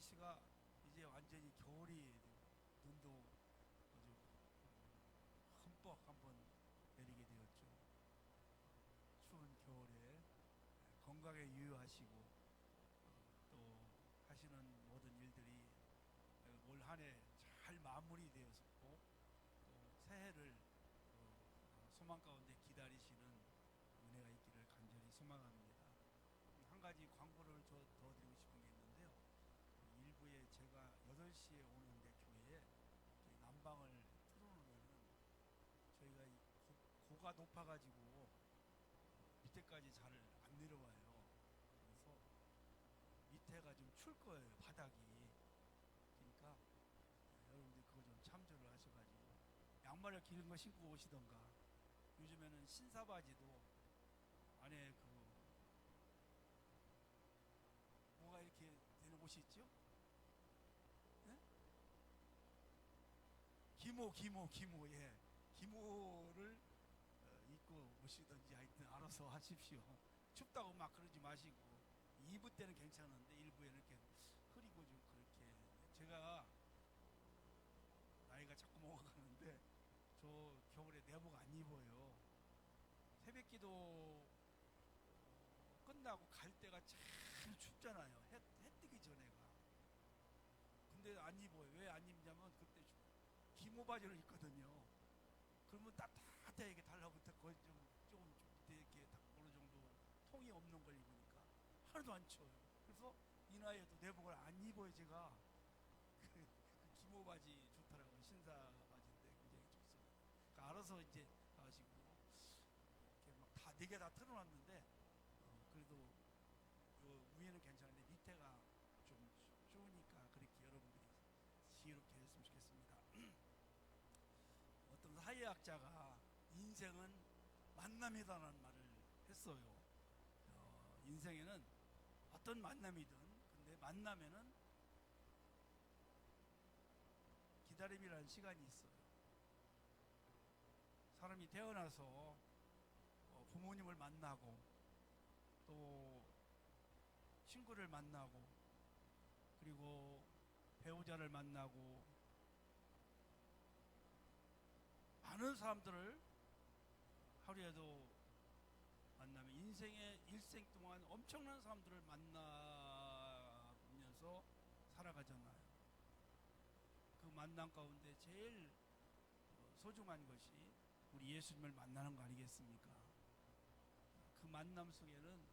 날씨가 이제 완전히 겨울이 눈도 아주 흠뻑 한번 내리게 되었죠. 추운 겨울에 건강에 유의하시고 또 하시는 모든 일들이 올 한 해 잘 마무리되었고 또 새해를 소망 가운데 기다리시는 은혜가 있기를 간절히 소망합니다. 한 가지 광고를 더 드리고 싶은 게 있는데요. 일부에 제가 8시에 오는데 교회에 난방을 틀어놓으면은 저희가 고가 높아가지고 밑에까지 잘 안 내려와요. 그래서 밑에가 좀 추울 거예요, 바닥이. 그러니까 여러분들 그거 좀 참조를 하셔가지고 양말을 긴 거 신고 오시던가. 요즘에는 신사바지도 안에 뭐가 이렇게 되는 옷이 있죠? 네? 기모, 예. 기모를 입고 오시든지 하여튼 알아서 하십시오. 춥다고 막 그러지 마시고 2부 때는 괜찮은데 1부에는 이렇게 흐리고 좀 그렇게. 제가 나이가 자꾸 먹어가는데 저 겨울에 내복 안 입어요. 새벽 기도 끝나고 갈 때가 참 춥잖아요. 해 뜨기 전에가. 근데 안 입어요. 왜 안 입냐면 그때 기모 바지를 입거든요. 그러면 따뜻하게 달라붙어 거의 조금 밑에 이렇게 어느 정도 통이 없는 걸 입으니까 하나도 안 추워요. 그래서 이 나이에도 내복을 안 입어요. 제가 그 기모 바지 좋더라고요. 신사 바지인데 굉장히 좋습니다. 그러니까 알아서 이제 하시고 이렇게 막 다 4개 다 틀어놨는데 그래도 위에는 괜찮은데 밑에가 좀 추우니까 그렇게 여러분들이 지혜롭게 했으면 좋겠습니다. 어떤 사회학자가 인생은 만남이다라는 말을 했어요. 인생에는 어떤 만남이든 근데 만남에는 기다림이라는 시간이 있어요. 사람이 태어나서 부모님을 만나고 또 친구를 만나고 그리고 배우자를 만나고 많은 사람들을 하루에도 만나면 인생의 일생 동안 엄청난 사람들을 만나면서 살아가잖아요. 그 만남 가운데 제일 소중한 것이 우리 예수님을 만나는 거 아니겠습니까? 그 만남 속에는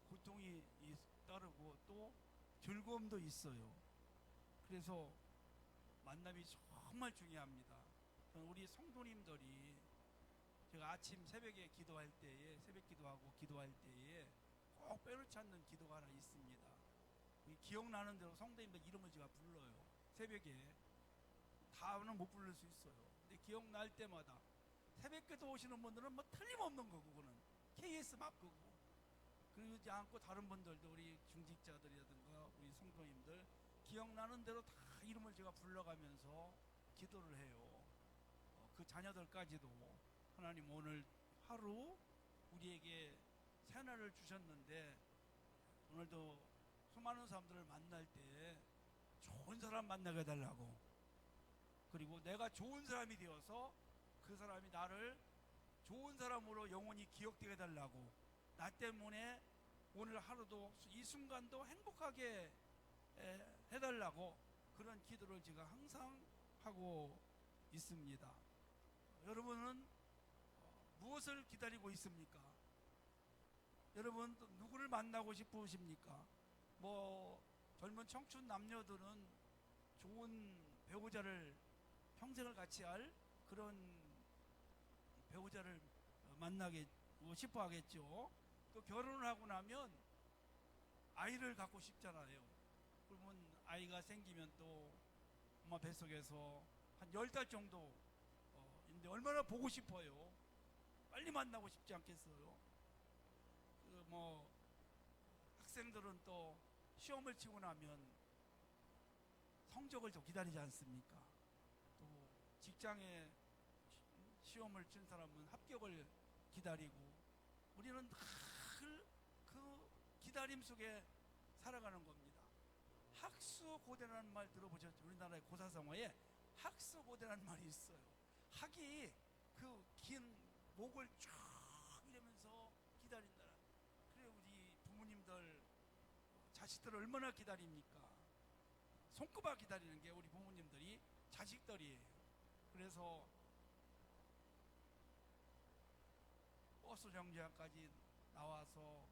고통이 따르고 또 즐거움도 있어요. 그래서 만남이 정말 중요합니다. 우리 성도님들이 제가 아침 새벽에 기도할 때에 새벽 기도하고 기도할 때에 꼭 빼놓지 않는 기도가 하나 있습니다. 기억나는 대로 성도님들 이름을 제가 불러요. 새벽에 다는 못 부를 수 있어요. 근데 기억날 때마다 새벽 기도 오시는 분들은 뭐 틀림없는 거고 그거는 KS 맞고 그러지 않고 다른 분들도 우리 중직자들이라든가 우리 성도님들 기억나는 대로 다 이름을 제가 불러가면서 기도를 해요. 그 자녀들까지도 하나님 오늘 하루 우리에게 새날을 주셨는데 오늘도 수많은 사람들을 만날 때 좋은 사람 만나게 해달라고 그리고 내가 좋은 사람이 되어서 그 사람이 나를 좋은 사람으로 영원히 기억되게 해달라고 나 때문에 오늘 하루도 이 순간도 행복하게 해달라고 그런 기도를 제가 항상 하고 있습니다. 여러분은 무엇을 기다리고 있습니까? 여러분 누구를 만나고 싶으십니까? 뭐 젊은 청춘 남녀들은 좋은 배우자를 평생을 같이 할 그런 배우자를 만나고 싶어 하겠죠. 또 결혼을 하고 나면 아이를 갖고 싶잖아요. 그러면 아이가 생기면 또 엄마 뱃속에서 한 10달 정도 근데 얼마나 보고 싶어요. 빨리 만나고 싶지 않겠어요. 뭐 학생들은 또 시험을 치고 나면 성적을 좀 기다리지 않습니까? 또 직장에 시험을 친 사람은 합격을 기다리고 우리는 늘 그 기다림 속에 살아가는 겁니다. 학수고대라는 말 들어보셨죠? 우리나라의 고사성어에 학수고대라는 말이 있어요. 학이 그 긴 목을 쭉 이러면서 기다린다. 그래 우리 부모님들 자식들을 얼마나 기다립니까? 손꼽아 기다리는 게 우리 부모님들이 자식들이에요. 그래서 버스 정류장까지 나와서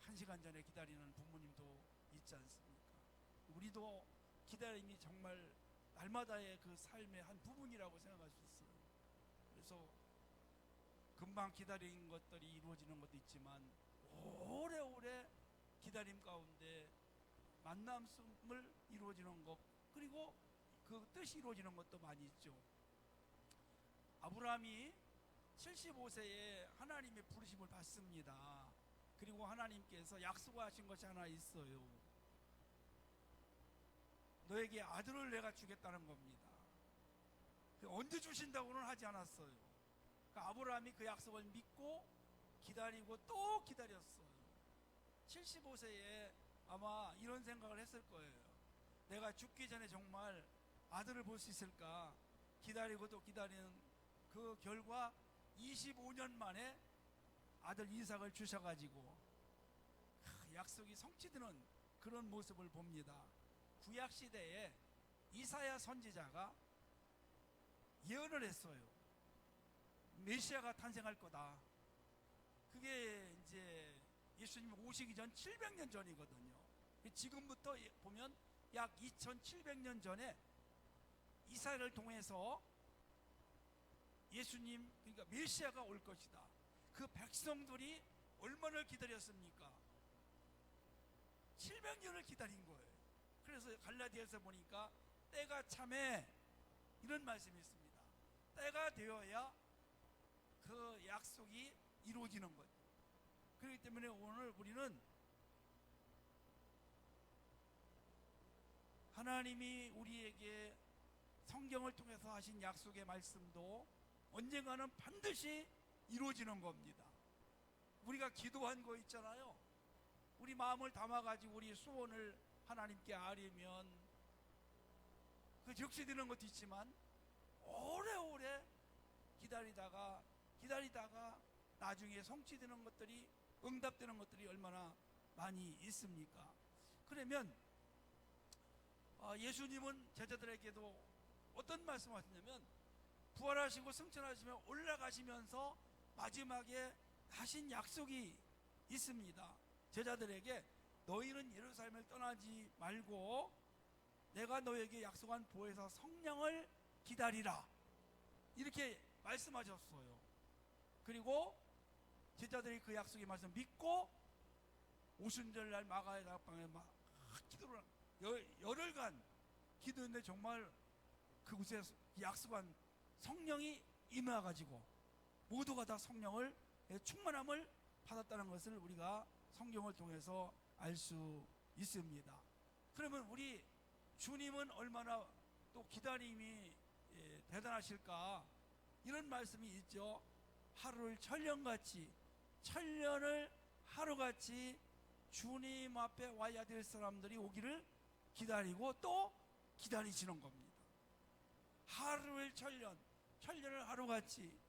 1시간 전에 기다리는 부모님도 있지 않습니까? 우리도 기다림이 정말 날마다의 그 삶의 한 부분이라고 생각할 수 있어요. 그래서 금방 기다린 것들이 이루어지는 것도 있지만 오래오래 기다림 가운데 만남을 이루어지는 것, 그리고 그 뜻이 이루어지는 것도 많이 있죠. 아브라함이 75세에 하나님의 부르심을 받습니다. 그리고 하나님께서 약속하신 것이 하나 있어요. 너에게 아들을 내가 주겠다는 겁니다. 언제 주신다고는 하지 않았어요. 그러니까 아브라함이 그 약속을 믿고 기다리고 또 기다렸어요. 75세에 아마 이런 생각을 했을 거예요. 내가 죽기 전에 정말 아들을 볼 수 있을까? 기다리고 또 기다리는 그 결과 25년 만에 아들 이삭을 주셔가지고 약속이 성취되는 그런 모습을 봅니다. 구약시대에 이사야 선지자가 예언을 했어요. 메시아가 탄생할 거다. 그게 이제 예수님 오시기 전 700년 전이거든요. 지금부터 보면 약 2700년 전에 이사야를 통해서 예수님, 그러니까 메시아가 올 것이다. 그 백성들이 얼마나 기다렸습니까? 700년을 기다린 거예요. 그래서 갈라디아서 보니까 때가 참에 이런 말씀이 있습니다. 때가 되어야 그 약속이 이루어지는 것. 그렇기 때문에 오늘 우리는 하나님이 우리에게 성경을 통해서 하신 약속의 말씀도 언젠가는 반드시 이루어지는 겁니다. 우리가 기도한 거 있잖아요. 우리 마음을 담아가지고 우리 소원을 하나님께 아뢰면 그 적시되는 것도 있지만 오래오래 기다리다가 나중에 성취되는 것들이, 응답되는 것들이 얼마나 많이 있습니까? 그러면 예수님은 제자들에게도 어떤 말씀을 하셨냐면 부활하시고 승천하시며 올라가시면서 마지막에 하신 약속이 있습니다. 제자들에게 너희는 예루살렘을 떠나지 말고 내가 너에게 약속한 보혜사 성령을 기다리라, 이렇게 말씀하셨어요. 그리고 제자들이 그 약속의 말씀 믿고 오순절날 마가의 다락방에 막 기도를 열흘간 기도했는데 정말 그곳에 약속한 성령이 임해가지고 모두가 다 성령을 충만함을 받았다는 것을 우리가 성경을 통해서 알 수 있습니다. 그러면 우리 주님은 얼마나 또 기다림이 대단하실까? 이런 말씀이 있죠. 하루를 천년같이, 천년을 하루같이 주님 앞에 와야 될 사람들이 오기를 기다리고 또 기다리시는 겁니다. 하루를 천년, 천년을 하루같이.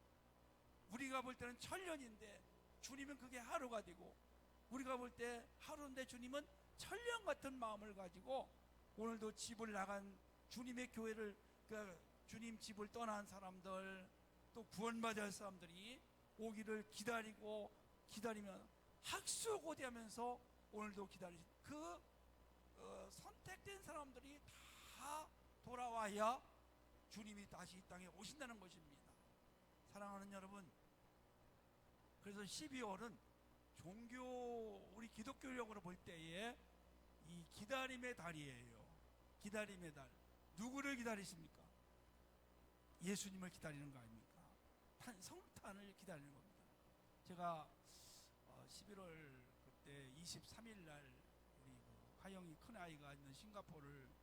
우리가 볼 때는 천년인데 주님은 그게 하루가 되고, 우리가 볼 때 하루인데 주님은 천년 같은 마음을 가지고 오늘도 집을 나간 주님의 교회를, 주님 집을 떠난 사람들, 또 구원받아야 할 사람들이 오기를 기다리면 학수고대하면서 오늘도 기다리신 그 선택된 사람들이 다 돌아와야 주님이 다시 이 땅에 오신다는 것입니다. 사랑하는 여러분, 그래서 12월은 우리 기독교력으로 볼 때에 이 기다림의 달이에요. 기다림의 달. 누구를 기다리십니까? 예수님을 기다리는 거 아닙니까? 성탄을 기다리는 겁니다. 제가 11월 그때 23일 날 우리 화영이 큰 아이가 있는 싱가포르를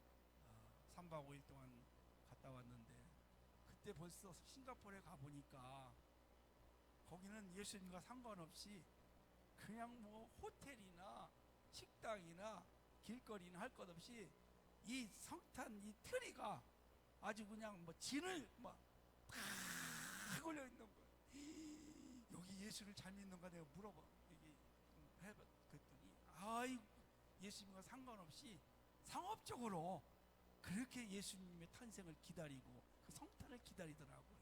3박 5일 동안 갔다 왔는데, 그때 벌써 싱가포르에 가보니까 거기는 예수님과 상관없이 그냥 뭐 호텔이나 식당이나 길거리나 할 것 없이 이 성탄 이 트리가 아주 그냥 뭐 진을 막 다 걸려 있는 거예요. 여기 예수를 잘 믿는가 내가 물어봐. 여기 해봤 그랬더니 아이 예수님과 상관없이 상업적으로 그렇게 예수님의 탄생을 기다리고 그 성탄을 기다리더라고요.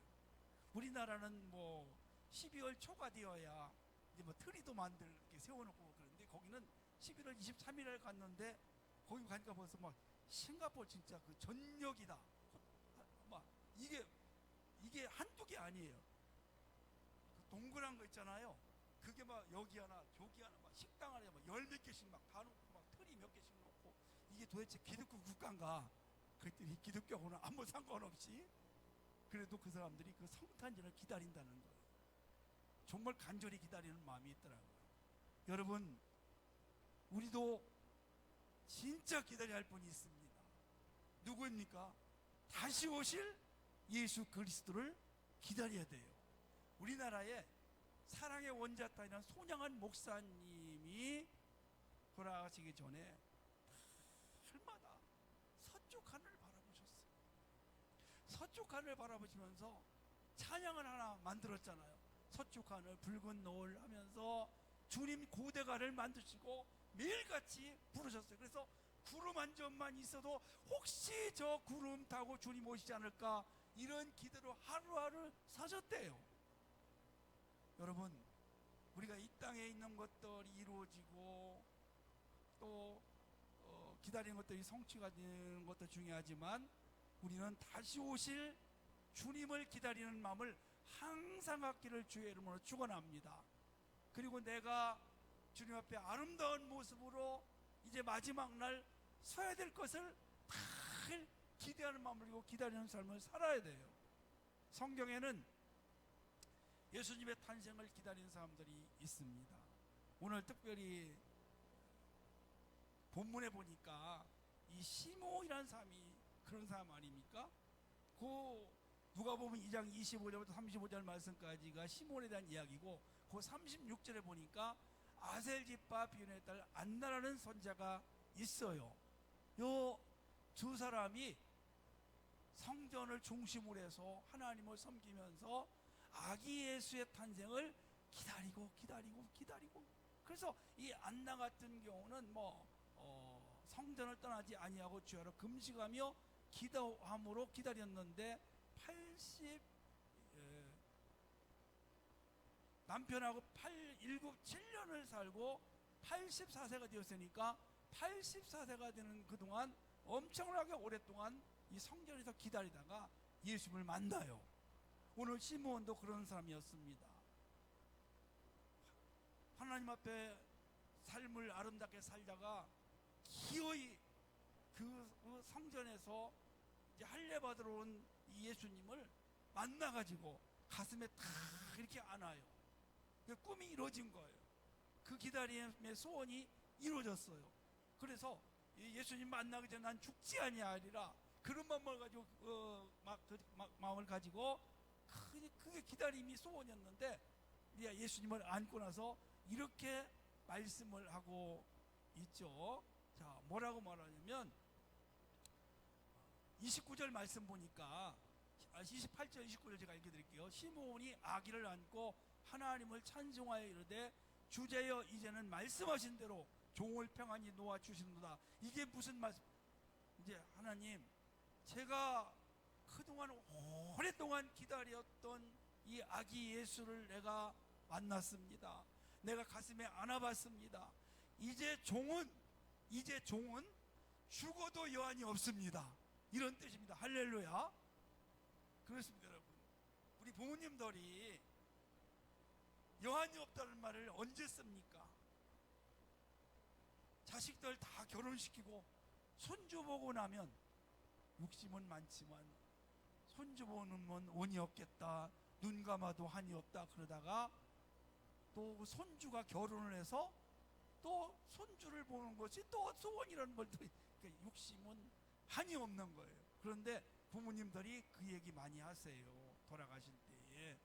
우리나라는 뭐 12월 초가 되어야 이제 뭐 트리도 만들게 세워놓고 그런데 거기는 11월 23일에 갔는데 거기 가니까 벌써 막 싱가포르 진짜 그 전역이다. 막 이게 한두 개 아니에요. 그 동그란 거 있잖아요. 그게 막 여기 하나 저기 하나 막 식당 안에 막 열 몇 개씩 막 다 놓고 막 트리 몇 개씩 놓고 이게 도대체 기독교 국가인가? 그랬더니 기독교하고는 아무 상관없이 그래도 그 사람들이 그 성탄절을 기다린다는 거예요. 정말 간절히 기다리는 마음이 있더라고요. 여러분 우리도 진짜 기다려야 할 분이 있습니다. 누구입니까? 다시 오실 예수 그리스도를 기다려야 돼요. 우리나라에 사랑의 원자탄이라는 손양한 목사님이 돌아가시기 전에 달마다 서쪽 하늘을 바라보셨어요. 서쪽 하늘을 바라보시면서 찬양을 하나 만들었잖아요. 서쪽 하늘 붉은 노을 하면서 주님 고대가를 만드시고 매일같이 부르셨어요. 그래서 구름 한 점만 있어도 혹시 저 구름 타고 주님 오시지 않을까 이런 기대로 하루하루 사셨대요. 여러분 우리가 이 땅에 있는 것들이 이루어지고 또 기다리는 것들이 성취가 되는 것도 중요하지만 우리는 다시 오실 주님을 기다리는 마음을 항상 갖기를 주의 이름으로 축원합니다. 그리고 내가 주님 앞에 아름다운 모습으로 이제 마지막 날 서야 될 것을 다 기대하는 마음을 가지고 기다리는 삶을 살아야 돼요. 성경에는 예수님의 탄생을 기다리는 사람들이 있습니다. 오늘 특별히 본문에 보니까 이 시몬이라는 사람이 그런 사람 아닙니까? 그 누가복음 2장 25절부터 35절 말씀까지가 시몬에 대한 이야기고 그 36절에 보니까 아셀집과 비온의 딸 안나라는 선자가 있어요. 요 두 사람이 성전을 중심으로 해서 하나님을 섬기면서 아기 예수의 탄생을 기다리고 그래서 이 안나 같은 경우는 성전을 떠나지 아니하고 주야로 금식하며 기도함으로 기다렸는데 남편하고 7년을 살고 84세가 되었으니까 84세가 되는 그동안 엄청나게 오랫동안 이 성전에서 기다리다가 예수님을 만나요. 오늘 시므온도 그런 사람이었습니다. 하나님 앞에 삶을 아름답게 살다가 기어이 그 성전에서 이제 할례 받으러 온 예수님을 만나가지고 가슴에 탁 이렇게 안아요. 그 꿈이 이루어진 거예요. 그 기다림의 소원이 이루어졌어요. 그래서 예수님 만나기 전에 난 죽지 아니하리라 그런 마음을 가지고 마음을 가지고 그게 기다림이 소원이었는데 예수님을 안고 나서 이렇게 말씀을 하고 있죠. 자, 뭐라고 말하냐면 29절 말씀 보니까 28절 29절 제가 읽어드릴게요. 시므온이 아기를 안고 하나님을 찬송하여 이르되 주제여 이제는 말씀하신 대로 종을 평안히 놓아 주시는도다. 이게 무슨 말씀? 이제 하나님 제가 그동안 오랫동안 기다렸던 이 아기 예수를 내가 만났습니다. 내가 가슴에 안아봤습니다. 이제 종은 죽어도 여한이 없습니다. 이런 뜻입니다. 할렐루야. 그렇습니다. 여러분 우리 부모님들이 여한이 없다는 말을 언제 씁니까? 자식들 다 결혼시키고 손주 보고 나면 욕심은 많지만 손주 보는 건 원이 없겠다, 눈 감아도 한이 없다 그러다가 또 손주가 결혼을 해서 또 손주를 보는 것이 또 소원이라는 걸 그러니까 욕심은 한이 없는 거예요. 그런데 부모님들이 그 얘기 많이 하세요. 돌아가실 때에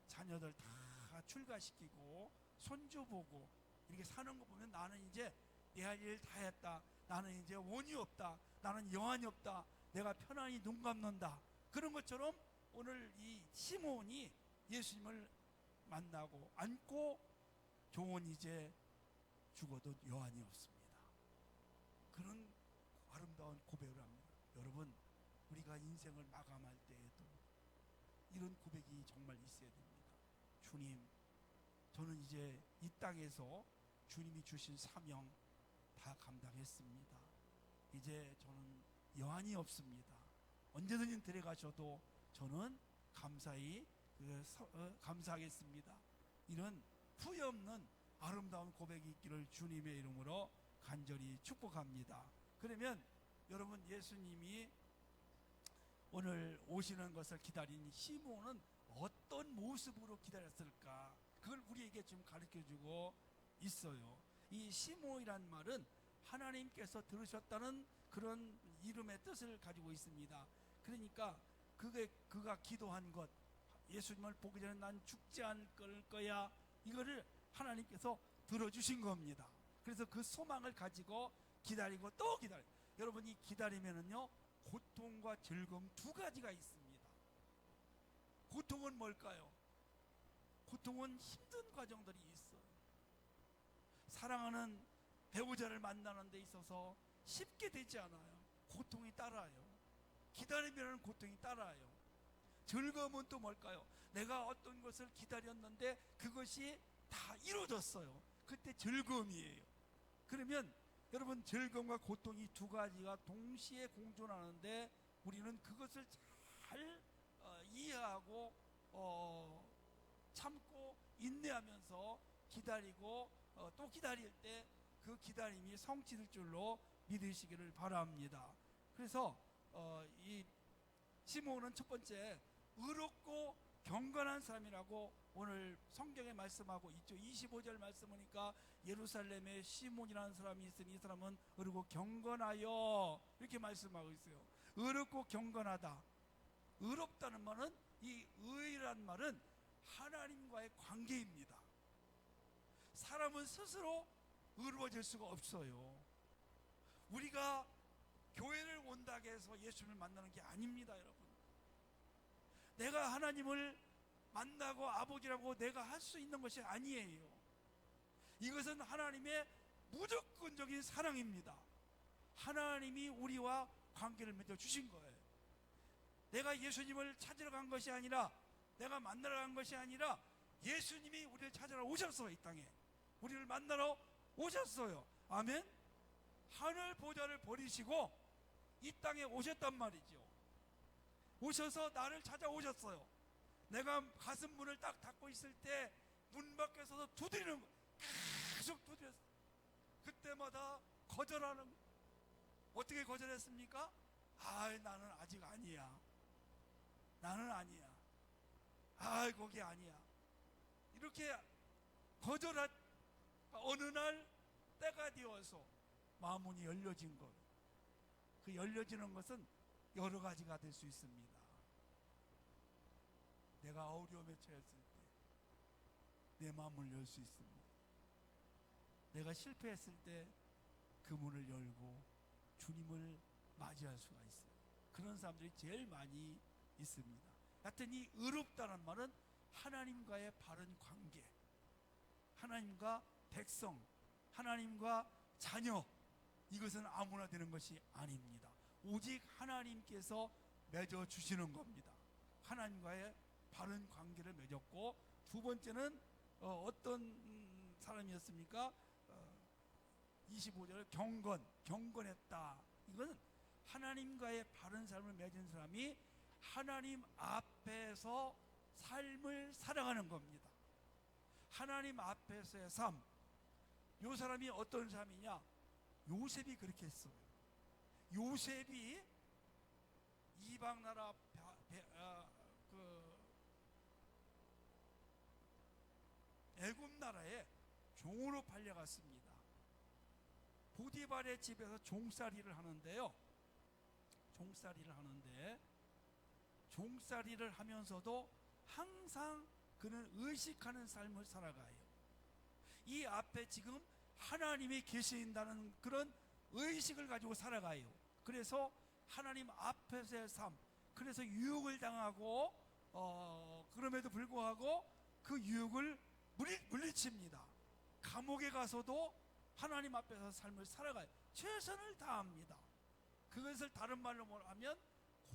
자녀들 다 출가시키고 손주 보고 이렇게 사는 거 보면 나는 이제 내 할 일 다 했다. 나는 이제 원이 없다. 나는 여한이 없다. 내가 편안히 눈 감는다. 그런 것처럼 오늘 이 시몬이 예수님을 만나고 안고 종은 이제 죽어도 여한이 없습니다. 그런 아름다운 고백을 합니다. 여러분, 우리가 인생을 마감할 때에도 이런 고백이 정말 있어야 됩니다. 주님, 저는 이제 이 땅에서 주님이 주신 사명 다 감당했습니다. 이제 저는 여한이 없습니다. 언제든지 데려가셔도 저는 감사히 감사하겠습니다. 이런 후회 없는 아름다운 고백이 있기를 주님의 이름으로 간절히 축복합니다. 그러면 여러분, 예수님이 오늘 오시는 것을 기다린 시몬은 어떤 모습으로 기다렸을까? 그걸 우리에게 지금 가르쳐주고 있어요. 이 시몬이란 말은 하나님께서 들으셨다는 그런 이름의 뜻을 가지고 있습니다. 그러니까 그가 기도한 것, 예수님을 보기 전에 난 죽지 않을 거야, 이거를 하나님께서 들어주신 겁니다. 그래서 그 소망을 가지고 기다리고 또 기다려. 여러분이 기다리면은요, 고통과 즐거움 두 가지가 있습니다. 고통은 뭘까요? 고통은 힘든 과정들이 있어요. 사랑하는 배우자를 만나는 데 있어서 쉽게 되지 않아요. 고통이 따라요. 기다리면 고통이 따라요. 즐거움은 또 뭘까요? 내가 어떤 것을 기다렸는데 그것이 다 이루어졌어요. 그때 즐거움이에요. 그러면 여러분, 즐거움과 고통이 두 가지가 동시에 공존하는데 우리는 그것을 잘 이해하고 참고 인내하면서 기다리고 또 기다릴 때 그 기다림이 성취될 줄로 믿으시기를 바랍니다. 그래서 이 시몬은 첫 번째, 의롭고 경건한 사람이라고 오늘 성경에 말씀하고 있죠. 25절 말씀 보니까 예루살렘에 시몬이라는 사람이 있으니 이 사람은 의롭고 경건하여, 이렇게 말씀하고 있어요. 의롭고 경건하다. 의롭다는 말은, 이 의란 말은 하나님과의 관계입니다. 사람은 스스로 의로워질 수가 없어요. 우리가 교회를 온다고 해서 예수님을 만나는 게 아닙니다, 여러분. 내가 하나님을 만나고 아버지라고 내가 할 수 있는 것이 아니에요. 이것은 하나님의 무조건적인 사랑입니다. 하나님이 우리와 관계를 맺어 주신 거예요. 내가 예수님을 찾으러 간 것이 아니라, 내가 만나러 간 것이 아니라, 예수님이 우리를 찾으러 오셨어요. 이 땅에 우리를 만나러 오셨어요. 아멘. 하늘 보좌를 버리시고 이 땅에 오셨단 말이죠. 오셔서 나를 찾아오셨어요. 내가 가슴 문을 딱 닫고 있을 때 문 밖에서도 두드리는, 계속 두드렸어요. 그때마다 거절하는. 어떻게 거절했습니까? 나는 아직 아니야. 나는 아니야. 거기 아니야. 이렇게 거절한 어느 날 때가 되어서 마음문이 열려진 것. 그 열려지는 것은 여러 가지가 될 수 있습니다. 내가 어려움에 처했을 때 내 마음을 열 수 있습니다. 내가 실패했을 때 그 문을 열고 주님을 맞이할 수가 있어요. 그런 사람들이 제일 많이 있습니다. 하여튼 이 의롭다는 말은 하나님과의 바른 관계, 하나님과 백성, 하나님과 자녀, 이것은 아무나 되는 것이 아닙니다. 오직 하나님께서 맺어주시는 겁니다. 하나님과의 바른 관계를 맺었고, 두 번째는 어떤 사람이었습니까? 25절 경건했다. 이건 하나님과의 바른 삶을 맺은 사람이 하나님 앞에서 삶을 살아가는 겁니다. 하나님 앞에서의 삶. 이 사람이 어떤 사람이냐? 요셉이 그렇게 했어요. 요셉이 이방 나라 애굽 나라에 종으로 팔려갔습니다. 보디발의 집에서 종살이를 하는데요. 종살이를 하면서도 항상 그는 의식하는 삶을 살아가요. 이 앞에 지금 하나님이 계신다는 그런 의식을 가지고 살아가요. 그래서 하나님 앞에서의 삶, 그래서 유혹을 당하고 그럼에도 불구하고 그 유혹을 물리칩니다. 감옥에 가서도 하나님 앞에서 삶을 살아가요. 최선을 다합니다. 그것을 다른 말로 하면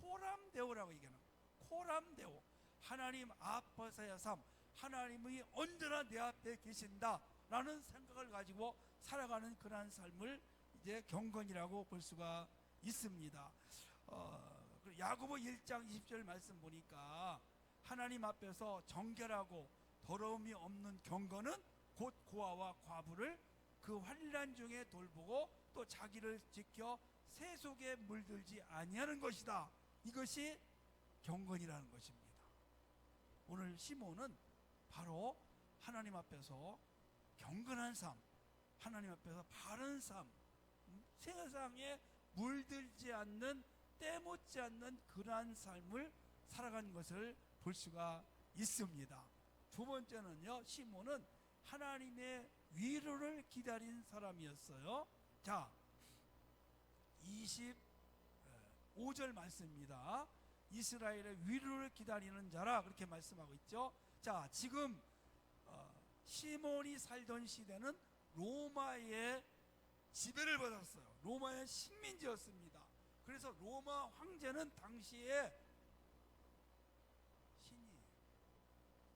코람데오라고 얘기하는 거예요. 코람데오, 하나님 앞에서의 삶, 하나님이 언제나 내 앞에 계신다라는 생각을 가지고 살아가는 그러한 삶을 이제 경건이라고 볼 수가 있습니다. 야고보 1장 20절 말씀 보니까 하나님 앞에서 정결하고 더러움이 없는 경건은 곧 고아와 과부를 그 환난 중에 돌보고 또 자기를 지켜 새 속에 물들지 아니하는 것이다. 이것이 경건이라는 것입니다. 오늘 시몬은 바로 하나님 앞에서 경건한 삶, 하나님 앞에서 바른 삶, 세상에 물들지 않는, 때묻지 않는 그러한 삶을 살아간 것을 볼 수가 있습니다. 두 번째는요, 시몬은 하나님의 위로를 기다린 사람이었어요. 자, 25절 말씀입니다. 이스라엘의 위로를 기다리는 자라, 그렇게 말씀하고 있죠. 자, 지금 시몬이 살던 시대는 로마의 지배를 받았어요. 로마의 식민지였습니다. 그래서 로마 황제는 당시에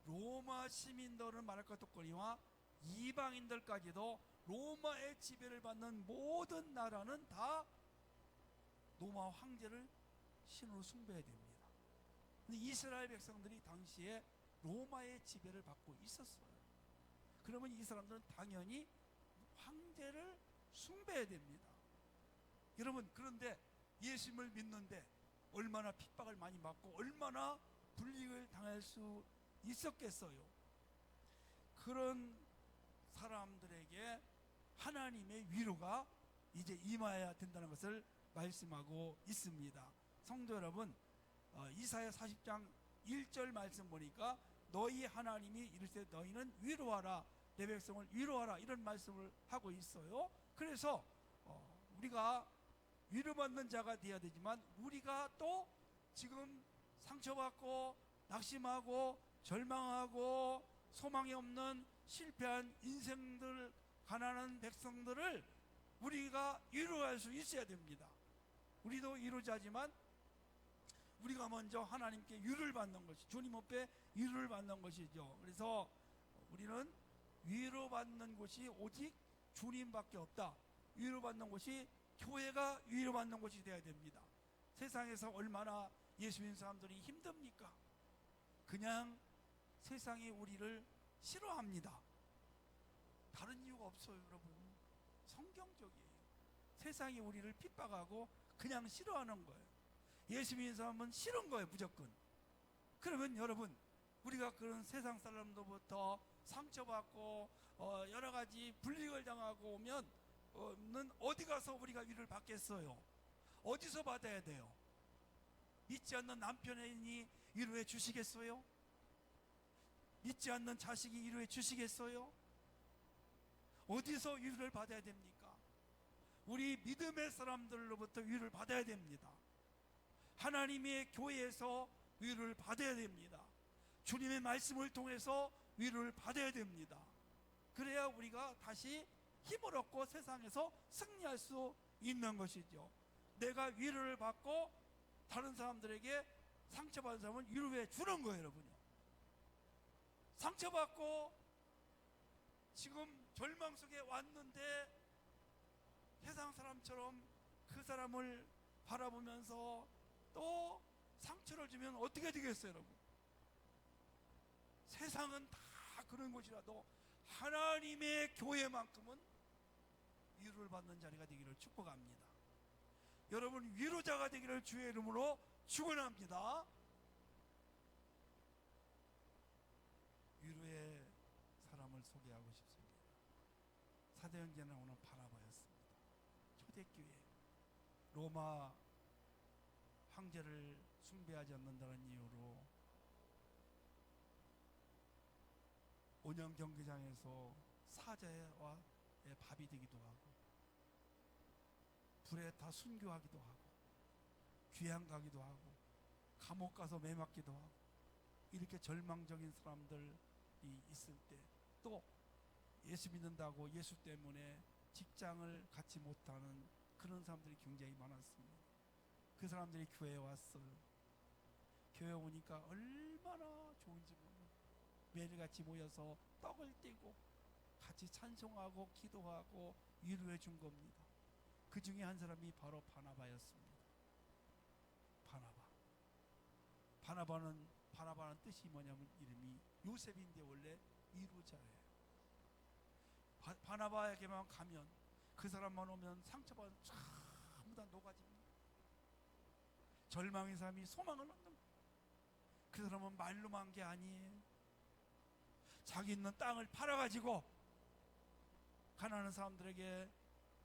로마 시민들은 말할 것도 없거니와 이방인들까지도 로마의 지배를 받는 모든 나라는 다 로마 황제를 신으로 숭배해야 됩니다. 근데 이스라엘 백성들이 당시에 로마의 지배를 받고 있었어요. 그러면 이 사람들은 당연히 황제를 숭배해야 됩니다. 여러분, 그런데 예수님을 믿는데 얼마나 핍박을 많이 받고 얼마나 불이익을 당할 수 있었겠어요. 그런 사람들에게 하나님의 위로가 이제 임해야 된다는 것을 말씀하고 있습니다. 성도 여러분, 이사야 40장 1절 말씀 보니까 너희 하나님이 이르시되 너희는 위로하라, 내 백성을 위로하라, 이런 말씀을 하고 있어요. 그래서 우리가 위로받는 자가 되어야 되지만, 우리가 또 지금 상처받고 낙심하고 절망하고 소망이 없는 실패한 인생들, 가난한 백성들을 우리가 위로할 수 있어야 됩니다. 우리도 위로자지만 우리가 먼저 하나님께 위로를 받는 것이, 주님 앞에 위로를 받는 것이죠. 그래서 우리는 위로받는 곳이 오직 주님밖에 없다. 위로받는 곳이 교회가 위로받는 곳이 되어야 됩니다. 세상에서 얼마나 예수 믿는 사람들이 힘듭니까? 그냥 세상이 우리를 싫어합니다. 다른 이유가 없어요, 여러분. 성경적이에요. 세상이 우리를 핍박하고 그냥 싫어하는 거예요. 예수 믿는 사람은 싫은 거예요, 무조건. 그러면 여러분, 우리가 그런 세상 사람들로부터 상처받고 여러 가지 불이익을 당하고 오면 어디 가서 우리가 위로를 받겠어요? 어디서 받아야 돼요? 믿지 않는 남편이 위로해 주시겠어요? 믿지 않는 자식이 위로해 주시겠어요? 어디서 위로를 받아야 됩니까? 우리 믿음의 사람들로부터 위로를 받아야 됩니다. 하나님의 교회에서 위로를 받아야 됩니다. 주님의 말씀을 통해서 위로를 받아야 됩니다. 그래야 우리가 다시 힘을 얻고 세상에서 승리할 수 있는 것이죠. 내가 위로를 받고 다른 사람들에게 상처받은 사람은 위로해 주는 거예요, 여러분요. 상처받고 지금 절망 속에 왔는데 세상 사람처럼 그 사람을 바라보면서 또 상처를 주면 어떻게 되겠어요, 여러분? 세상은 다 그런 곳이라도 하나님의 교회만큼은 위로를 받는 자리가 되기를 축복합니다. 여러분, 위로자가 되기를 주의 이름으로 축원합니다. 위로의 사람을 소개하고 싶습니다. 사도행전을 오늘 바라보았습니다. 초대교회, 로마 황제를 숭배하지 않는다는 이유로 온영 경기장에서 사자와 밥이 되기도 하고, 불에 다 순교하기도 하고, 귀양 가기도 하고, 감옥 가서 매 맞기도 하고, 이렇게 절망적인 사람들이 있을 때, 또 예수 믿는다고 예수 때문에 직장을 갖지 못하는 그런 사람들이 굉장히 많았습니다. 그 사람들이 교회에 왔어요. 교회 오니까 얼마나 좋은지 몰라요. 매일같이 모여서 떡을 떼고 같이 찬송하고 기도하고 위로해 준 겁니다. 그 중에 한 사람이 바로 바나바였습니다. 바나바는 뜻이 뭐냐면 이름이 요셉인데 원래 위로자예요. 바나바에게만 가면, 그 사람만 오면 상처받은 전부 다 녹아집니다. 절망의 삶이 소망을 얻는 거예요. 그 사람은 말로만 한 게 아니에요. 자기 있는 땅을 팔아가지고 가난한 사람들에게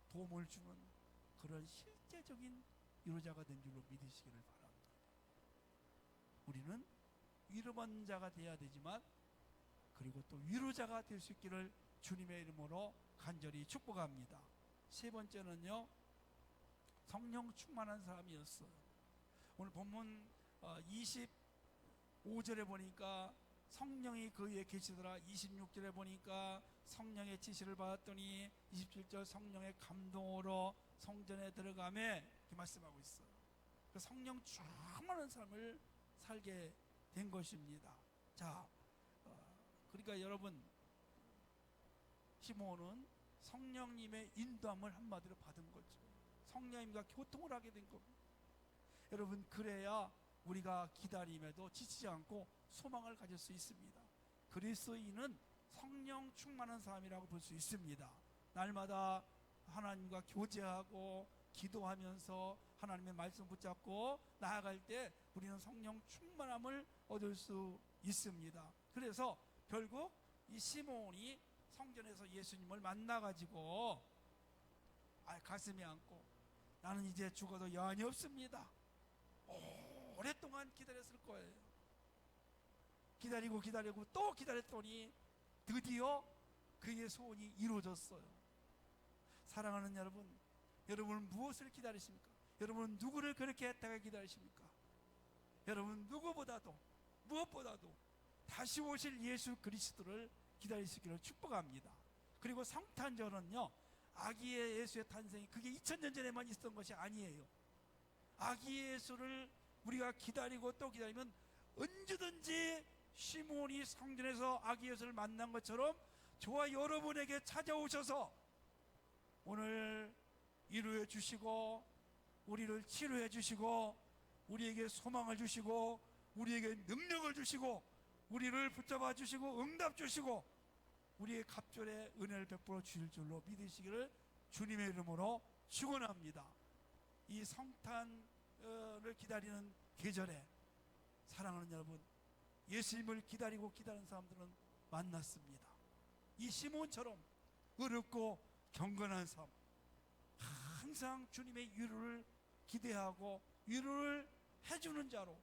도움을 주는 그런 실제적인 위로자가 된 줄로 믿으시기를 바랍니다. 우리는 위로받는 자가 되어야 되지만, 그리고 또 위로자가 될 수 있기를 주님의 이름으로 간절히 축복합니다. 세 번째는요, 성령 충만한 사람이었어요. 오늘 본문 25절에 보니까 성령이 그 위에 계시더라. 26절에 보니까 성령의 지시를 받았더니 27절 성령의 감동으로 성전에 들어가매, 이렇게 말씀하고 있어요. 그 성령 충만한 삶을 살게 된 것입니다. 자, 그러니까 여러분, 시몬은 성령님의 인도함을 한마디로 받은 거죠. 성령님과 교통을 하게 된 겁니다. 여러분, 그래야 우리가 기다림에도 지치지 않고 소망을 가질 수 있습니다. 그리스도인은 성령 충만한 사람이라고 볼 수 있습니다. 날마다 하나님과 교제하고 기도하면서 하나님의 말씀 붙잡고 나아갈 때 우리는 성령 충만함을 얻을 수 있습니다. 그래서 결국 이 시몬이 성전에서 예수님을 만나가지고 가슴에 안고, 나는 이제 죽어도 여한이 없습니다. 오랫동안 기다렸을 거예요. 기다리고 또 기다렸더니 드디어 그의 소원이 이루어졌어요. 사랑하는 여러분, 여러분은 무엇을 기다리십니까? 여러분은 누구를 그렇게 애타게 기다리십니까? 여러분 누구보다도, 무엇보다도 다시 오실 예수 그리스도를 기다리시기를 축복합니다. 그리고 성탄절은요, 아기의 예수의 탄생이 그게 2000년 전에만 있었던 것이 아니에요. 아기 예수를 우리가 기다리고 또 기다리면 언제든지 시몬이 성전에서 아기 예수를 만난 것처럼 저와 여러분에게 찾아오셔서 오늘 위로해 주시고 우리를 치료해 주시고 우리에게 소망을 주시고 우리에게 능력을 주시고 우리를 붙잡아 주시고 응답 주시고 우리의 갑절의 은혜를 베풀어 주실 줄로 믿으시기를 주님의 이름으로 축원합니다. 이 성탄을 기다리는 계절에 사랑하는 여러분, 예수님을 기다리는 사람들은 만났습니다. 이 시몬처럼 어렵고 경건한 삶, 항상 주님의 위로를 기대하고 위로를 해주는 자로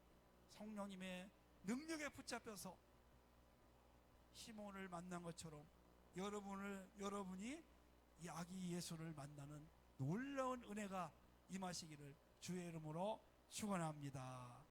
성령님의 능력에 붙잡혀서 시몬을 만난 것처럼 여러분이 이 아기 예수를 만나는 놀라운 은혜가 임하시기를 주의 이름으로 축원합니다.